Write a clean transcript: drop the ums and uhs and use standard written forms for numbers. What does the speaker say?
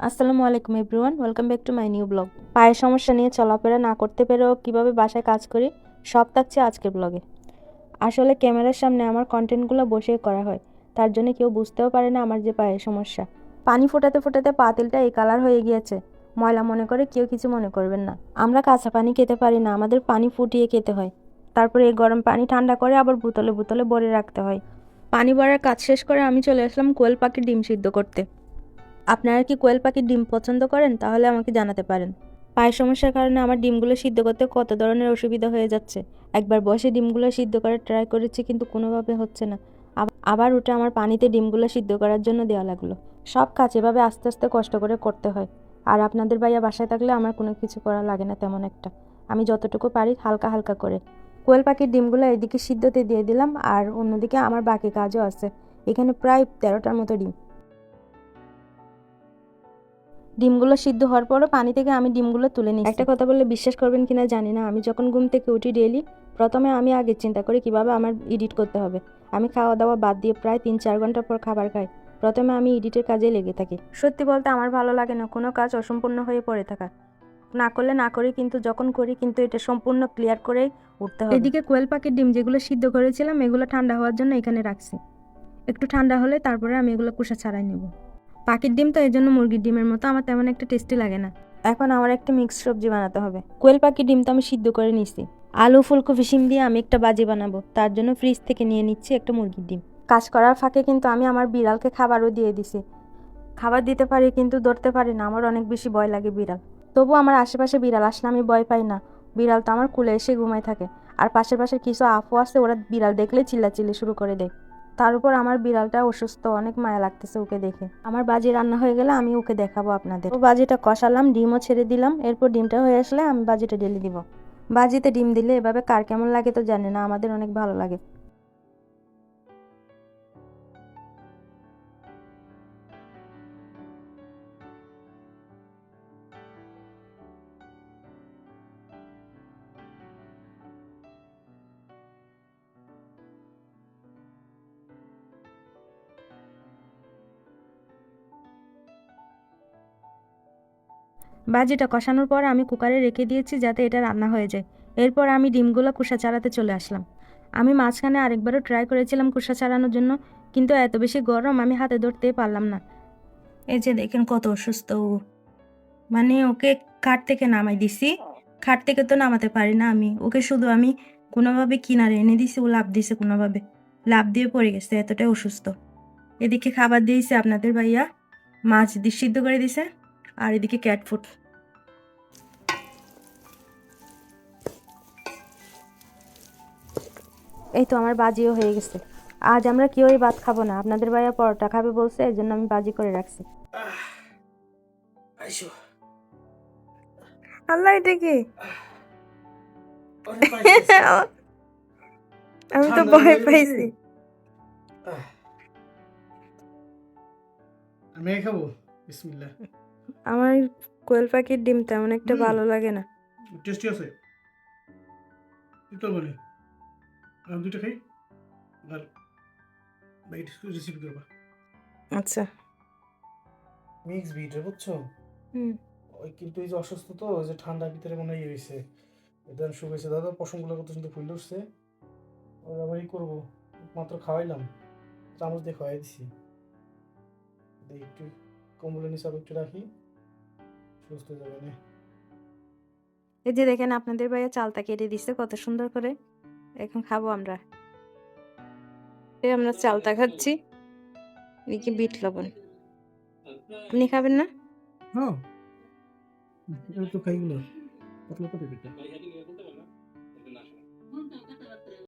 আসসালামু আলাইকুম everyone, welcome back to my new blog. পায়ের সমস্যা নিয়ে চলাফেরা না করতে পেরেও কীভাবে বাসায় কাজ করি সব থাকছে আজকের ব্লগে। আসলে ক্যামেরার সামনে আমার কন্টেন্টগুলো বসে করা হয়, তার জন্য কেউ বুঝতেও পারে না আমার যে পায়ের সমস্যা। পানি ফোটাতে ফোটাতে পাতিলটা এই কালার হয়ে গিয়েছে, ময়লা মনে করে কেউ কিছু মনে করবেন না। আমরা কাঁচা পানি খেতে পারি না, আমাদের পানি ফুটিয়ে খেতে হয়। তারপরে এই গরম পানি ঠান্ডা করে আবার বোতলে বোতলে ভরে রাখতে হয়। পানি ভরার কাজ শেষ করে আমি চলে আসলাম কোয়েল পাখির ডিম সিদ্ধ করতে। আপনারা কি কোয়েল পাখির ডিম পছন্দ করেন? তাহলে আমাকে জানাতে পারেন। পায়ের সমস্যার কারণে আমার ডিমগুলো সিদ্ধ করতে কত ধরনের অসুবিধা হয়ে যাচ্ছে। একবার বসে ডিমগুলো সিদ্ধ করার ট্রাই করেছি, কিন্তু কোনোভাবে হচ্ছে না। আবার উঠে আমার পানিতে ডিমগুলো সিদ্ধ করার জন্য দেওয়া লাগলো। সব কাজ এভাবে আস্তে আস্তে কষ্ট করে করতে হয়। আর আপনাদের ভাইয়া বাসায় থাকলে আমার কোনো কিছু করা লাগে না তেমন একটা। আমি যতটুকু পারি হালকা হালকা করে কোয়েল পাখির ডিমগুলো এদিকে সিদ্ধতে দিয়ে দিলাম, আর অন্যদিকে আমার বাকি কাজও আছে। এখানে প্রায় 13টার মতো ডিম। ডিমগুলো সিদ্ধ হওয়ার পরও পানি থেকে আমি ডিমগুলো তুলে নিই। একটা কথা বললে বিশ্বাস করবেন কিনা জানি না, আমি যখন ঘুম থেকে উঠি ডেইলি, প্রথমে আমি আগে চিন্তা করি কিভাবে আমার এডিট করতে হবে। আমি খাওয়া দাওয়া বাদ দিয়ে প্রায় 3-4 ঘন্টা পর খাবার খাই। প্রথমে আমি এডিটের কাজে লেগে থাকি। সত্যি বলতে আমার ভালো লাগে না কোনো কাজ অসম্পূর্ণ হয়ে পড়ে থাকা। না করলে না করি, কিন্তু যখন করি কিন্তু এটা সম্পূর্ণ ক্লিয়ার করেই উঠতে হবে। এদিকে কোয়েল পাখির ডিম যেগুলো সিদ্ধ করেছিলাম এগুলো ঠান্ডা হওয়ার জন্য এখানে রাখছি। একটু ঠান্ডা হলে তারপরে আমি এগুলো কুসা ছাড়াই নেব। পাখির ডিম তো এই জন্য মুরগির ডিমের মতো আমার তেমন একটা টেস্টি লাগে না। এখন আমার একটা মিক্স সবজি বানাতে হবে। কোয়েল পাখির ডিম তো আমি সিদ্ধ করে নিছি। আলু ফুলকপি শিম দিয়ে আমি একটা বাজি বানাবো, তার জন্য ফ্রিজ থেকে নিয়ে নিচ্ছি একটা মুরগির ডিম। কাজ করার ফাঁকে কিন্তু আমি আমার বিড়ালকে খাবারও দিয়ে দিছি। খাবার দিতে পারি কিন্তু ধরতে পারি না, আমার অনেক বেশি ভয় লাগে বিড়াল। তবু আমার আশেপাশে বিড়াল আসলে আমি ভয় পাই না। বিড়াল তো আমার কুলে এসে ঘুমায় থাকে। আর পাশের কিছু আপু আছে, ওরা বিড়াল দেখলে চিল্লাচিল্লি শুরু করে দেয়। তার উপর আমার বিড়ালটা অসুস্থ, অনেক মায়া লাগতেছে ওকে দেখে। আমার বাজি রান্না হয়ে গেলে আমি ওকে দেখাবো আপনাদের। ও বাজিটা কষালাম, ডিমও ছেড়ে দিলাম। এরপর ডিমটা হয়ে আসলে আমি বাজিটা ঢেলে দিব। বাজিতে ডিম দিলে এভাবে কার কেমন লাগে তো জানি না, আমাদের অনেক ভালো লাগে। বাজিটা কষানোর পর আমি কুকারে রেখে দিয়েছি যাতে এটা রান্না হয়ে যায়। এরপর আমি ডিমগুলো কুসা চাড়াতে চলে আসলাম। আমি মাঝখানে আরেকবারও ট্রাই করেছিলাম কুসা চাড়ানোর জন্য, কিন্তু এত বেশি গরম আমি হাতে ধরতেই পারলাম না। এই যে দেখেন কত অসুস্থ ও। মানে ওকে খাট থেকে নামাই দিছি, খাট থেকে তো নামাতে পারি না আমি ওকে, শুধু আমি কোনোভাবে কিনারে এনে দিছি, ও লাফ দিছে, কোনোভাবে লাফ দিয়ে পড়ে গেছে, এতটাই অসুস্থ। এদিকে খাবার দিয়েছে আপনাদের ভাইয়া, মাছ সিদ্ধ করে দিছে, আর এদিকে ক্যাট ফুড। এই তো আমার বাজিও হয়ে গেছে। আজ আমরা কেউই ভাত খাবো না, আপনাদের ভাইয়া পরোটা খাবে বলছে, এই জন্য আমি বাজি করে রাখছি। আল্লাহ, এটা কি? আমি তো ভয় পাইছি। আমি খাবো। বিসমিল্লাহ। আমার কোয়েল পাখির ডিম তেমন একটা ভালো লাগে না। টেস্টি আছে। তো বলে আমি দুটো খাই আর বাইট রেসিপি করবা। আচ্ছা। মিক্স বিট বুঝছো? ওই কিন্তু এই যে অসুস্থ তো, ওই যে ঠান্ডার ভিতরে মনে হয় হয়েছে, এটা শুকাইছে দাদা, পশমগুলো কত সুন্দর ফুল উঠছে। ওই আবার করবো, মাত্র খাওয়াইলাম, চামচ দিয়ে খাওয়াই দিছি। একটু কম্বলের নিচে একটু রাখি, সুস্থ হয়ে যাবে না। এই যে দেখেন আপনাদের ভাইয়া চালটা কেটে দিচ্ছে কত সুন্দর করে। এখন খাবো আমরা। আমরা চালটা খাচ্ছি, এদিকে বিট লবণ। আপনি খাবেন না? হ্যাঁ, এটা তো খাইগুলো পাতলা করে দিতে।